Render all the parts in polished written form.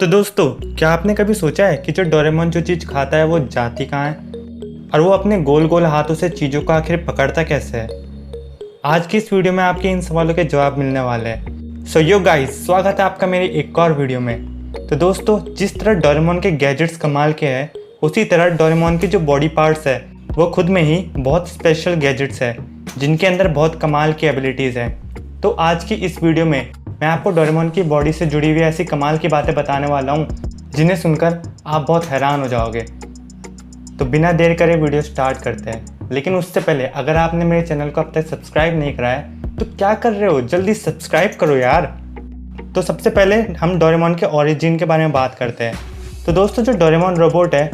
तो दोस्तों, क्या आपने कभी सोचा है कि जो डोरेमोन जो चीज़ खाता है वो जाती कहाँ है, और वो अपने गोल गोल हाथों से चीज़ों को आखिर पकड़ता कैसे है। आज की इस वीडियो में आपके इन सवालों के जवाब मिलने वाले हैं। सो यो गाइस, स्वागत है आपका मेरी एक और वीडियो में। तो दोस्तों, जिस तरह डोरेमोन के गैजेट्स कमाल के हैं, उसी तरह डोरेमोन के जो बॉडी पार्ट्स है वो खुद में ही बहुत स्पेशल गैजेट्स है जिनके अंदर बहुत कमाल की एबिलिटीज़ हैं। तो आज की इस वीडियो में मैं आपको डोरेमोन की बॉडी से जुड़ी हुई ऐसी कमाल की बातें बताने वाला हूँ जिन्हें सुनकर आप बहुत हैरान हो जाओगे। तो बिना देर करे वीडियो स्टार्ट करते हैं। लेकिन उससे पहले अगर आपने मेरे चैनल को अब तक सब्सक्राइब नहीं करा है तो क्या कर रहे हो, जल्दी सब्सक्राइब करो यार। तो सबसे पहले हम डोरेमोन के ओरिजिन के बारे में बात करते हैं। तो दोस्तों, जो डोरेमोन रोबोट है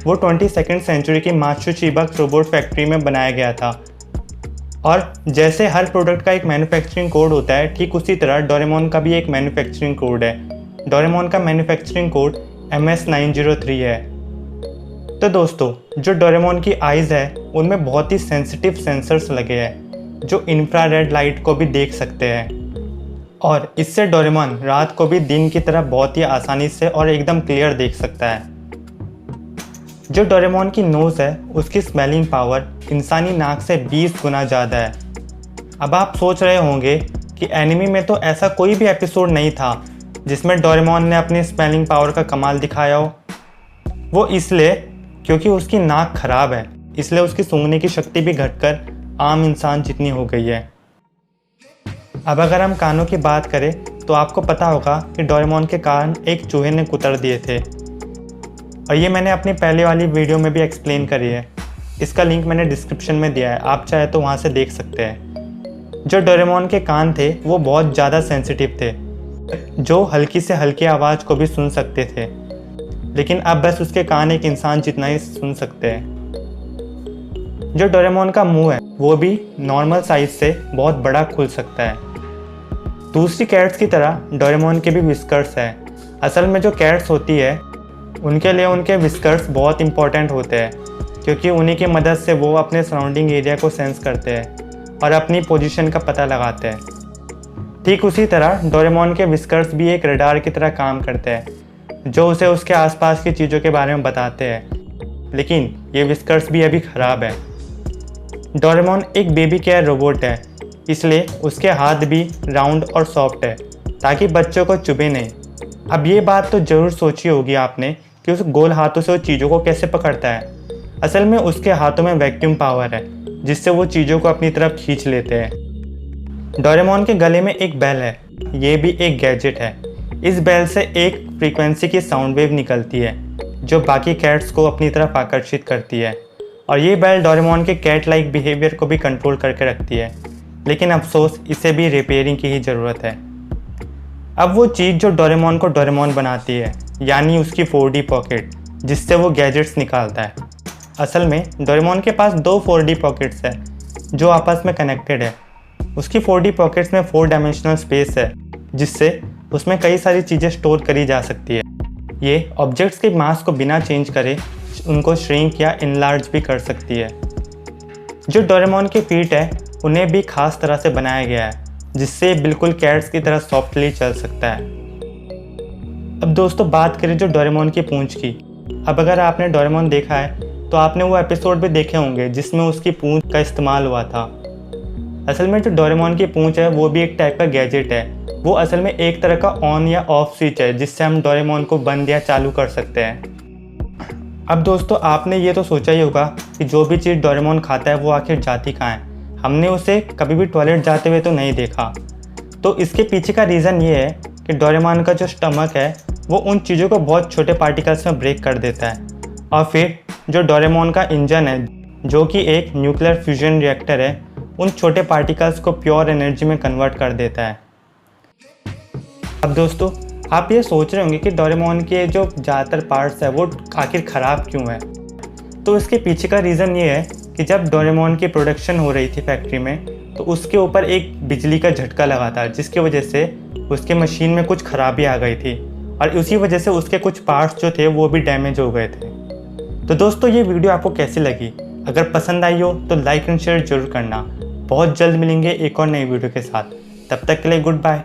वो 22वीं सेंचुरी की मात्सुशिबा रोबोट फैक्ट्री में बनाया गया था। और जैसे हर प्रोडक्ट का एक मैन्युफैक्चरिंग कोड होता है, ठीक उसी तरह डोरेमोन का भी एक मैन्युफैक्चरिंग कोड है। डोरेमोन का मैन्युफैक्चरिंग कोड MS903 है। तो दोस्तों, जो डोरेमोन की आइज़ है उनमें बहुत ही सेंसिटिव सेंसर्स लगे हैं जो इंफ्रारेड लाइट को भी देख सकते हैं, और इससे डोरेमोन रात को भी दिन की तरह बहुत ही आसानी से और एकदम क्लियर देख सकता है। जो डोरेमोन की नोज़ है उसकी स्मेलिंग पावर इंसानी नाक से 20 गुना ज़्यादा है। अब आप सोच रहे होंगे कि एनिमे में तो ऐसा कोई भी एपिसोड नहीं था जिसमें डोरेमोन ने अपनी स्मेलिंग पावर का कमाल दिखाया हो। वो इसलिए क्योंकि उसकी नाक खराब है, इसलिए उसकी सूंघने की शक्ति भी घटकर आम इंसान जितनी हो गई है। अब अगर हम कानों की बात करें तो आपको पता होगा कि डोरेमोन के कान एक चूहे ने कुतर दिए थे, और ये मैंने अपनी पहले वाली वीडियो में भी एक्सप्लेन करी है। इसका लिंक मैंने डिस्क्रिप्शन में दिया है, आप चाहे तो वहाँ से देख सकते हैं। जो डोरेमोन के कान थे वो बहुत ज़्यादा सेंसिटिव थे, जो हल्की से हल्की आवाज़ को भी सुन सकते थे, लेकिन अब बस उसके कान एक इंसान जितना ही सुन सकते हैं। जो डोरेमोन का मुंह है वो भी नॉर्मल साइज से बहुत बड़ा खुल सकता है। दूसरी कैट्स की तरह डोरेमोन के भी विस्कर्स हैं। असल में जो कैट्स होती है उनके लिए उनके विस्कर्स बहुत इंपॉर्टेंट होते हैं, क्योंकि उन्हीं की मदद से वो अपने सराउंडिंग एरिया को सेंस करते हैं और अपनी पोजीशन का पता लगाते हैं। ठीक उसी तरह डोरेमोन के विस्कर्स भी एक रडार की तरह काम करते हैं जो उसे उसके आसपास की चीज़ों के बारे में बताते हैं। लेकिन ये विस्कर्स भी अभी ख़राब है। डोरेमोन एक बेबी केयर रोबोट है, इसलिए उसके हाथ भी राउंड और सॉफ्ट है ताकि बच्चों को चुभे नहीं। अब ये बात तो ज़रूर सोची होगी आपने कि उस गोल हाथों से वो चीज़ों को कैसे पकड़ता है। असल में उसके हाथों में वैक्यूम पावर है जिससे वो चीज़ों को अपनी तरफ खींच लेते हैं। डोरेमोन के गले में एक बेल है, ये भी एक गैजेट है। इस बेल से एक फ्रीक्वेंसी की साउंड वेव निकलती है जो बाकी कैट्स को अपनी तरफ आकर्षित करती है, और ये बेल डोरेमोन के कैट लाइक बिहेवियर को भी कंट्रोल करके रखती है। लेकिन अफसोस, इसे भी रिपेयरिंग की ही ज़रूरत है। अब वो चीज़ जो डोरेमोन को डोरेमोन बनाती है, यानी उसकी 4D पॉकेट जिससे वो गैजेट्स निकालता है। असल में डोरेमोन के पास 2 4D पॉकेट्स हैं जो आपस में कनेक्टेड है। उसकी 4D पॉकेट्स में 4 डायमेंशनल स्पेस है जिससे उसमें कई सारी चीज़ें स्टोर करी जा सकती है। ये ऑब्जेक्ट्स के मास को बिना चेंज करे उनको श्रिंक या इनलार्ज भी कर सकती है। जो डोरेमोन के फीट है उन्हें भी खास तरह से बनाया गया है जिससे बिल्कुल कैट्स की तरह सॉफ्टली चल सकता है। अब दोस्तों, बात करें जो डोरेमोन की पूंछ की। अब अगर आपने डोरेमोन देखा है तो आपने वो एपिसोड भी देखे होंगे जिसमें उसकी पूंछ का इस्तेमाल हुआ था। असल में जो डोरेमोन की पूंछ है वो भी एक टाइप का गैजेट है। वो असल में एक तरह का ऑन या ऑफ स्विच है जिससे हम डोरेमोन को बंद या चालू कर सकते हैं। अब दोस्तों, आपने ये तो सोचा ही होगा कि जो भी चीज़ डोरेमोन खाता है वो आखिर जाती कहाँ है। हमने उसे कभी भी टॉयलेट जाते हुए तो नहीं देखा। तो इसके पीछे का रीज़न ये है कि डोरेमोन का जो स्टमक है वो उन चीज़ों को बहुत छोटे पार्टिकल्स में ब्रेक कर देता है, और फिर जो डोरेमोन का इंजन है जो कि एक न्यूक्लियर फ्यूजन रिएक्टर है, उन छोटे पार्टिकल्स को प्योर एनर्जी में कन्वर्ट कर देता है। अब दोस्तों, आप ये सोच रहे होंगे कि डोरेमोन के जो ज़्यादातर पार्ट्स है वो आखिर ख़राब क्यों है। तो इसके पीछे का रीज़न ये है कि जब डोरेमोन की प्रोडक्शन हो रही थी फैक्ट्री में तो उसके ऊपर एक बिजली का झटका लगा था जिसकी वजह से उसके मशीन में कुछ खराबी आ गई थी, और उसी वजह से उसके कुछ पार्ट्स जो थे वो भी डैमेज हो गए थे। तो दोस्तों, ये वीडियो आपको कैसी लगी? अगर पसंद आई हो तो लाइक एंड शेयर जरूर करना। बहुत जल्द मिलेंगे एक और नई वीडियो के साथ। तब तक के लिए गुड बाय।